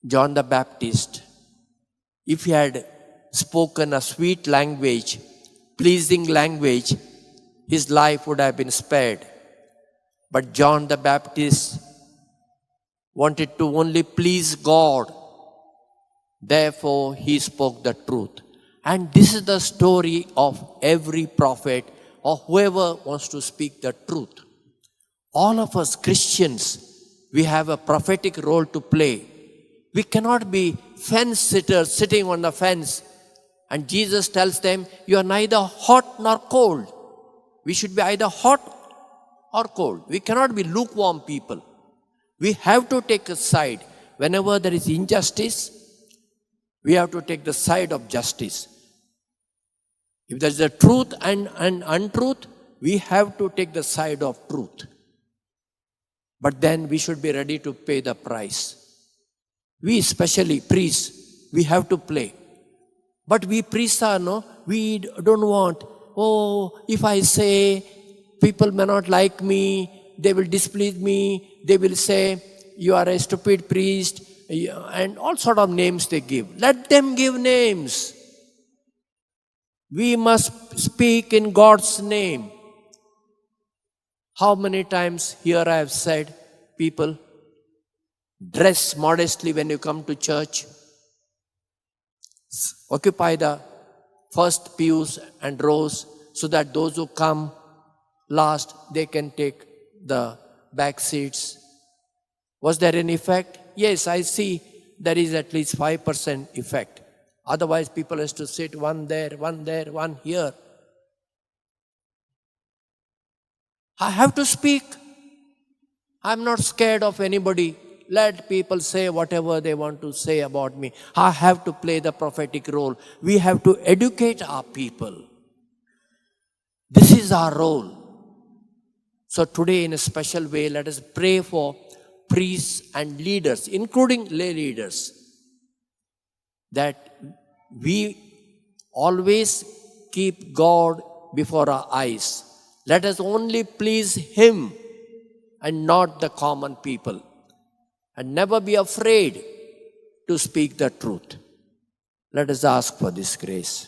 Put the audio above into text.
John the Baptist, if he had spoken a sweet language, pleasing language, his life would have been spared. But John the Baptist wanted to only please God. Therefore, he spoke the truth. And this is the story of every prophet or whoever wants to speak the truth. All of us Christians, we have a prophetic role to play. We cannot be fence sitters sitting on the fence. And Jesus tells them, you are neither hot nor cold. We should be either hot or cold. We cannot be lukewarm people. We have to take a side. Whenever there is injustice, we have to take the side of justice. If there is a truth and untruth, we have to take the side of truth. But then we should be ready to pay the price. We especially priests, we have to play. But we priests we don't want, if I say, people may not like me, they will displease me, they will say, you are a stupid priest, and all sort of names they give. Let them give names. We must speak in God's name. How many times here I have said, people, dress modestly when you come to church. Occupy the first pews and rows so that those who come last, they can take the back seats. Was there an effect? Yes, I see there is at least 5% effect. Otherwise, people has to sit one there, one here. I have to speak. I'm not scared of anybody. Let people say whatever they want to say about me. I have to play the prophetic role. We have to educate our people. This is our role. So today, in a special way, let us pray for priests and leaders, including lay leaders, that we always keep God before our eyes. Let us only please Him and not the common people. And never be afraid to speak the truth. Let us ask for this grace.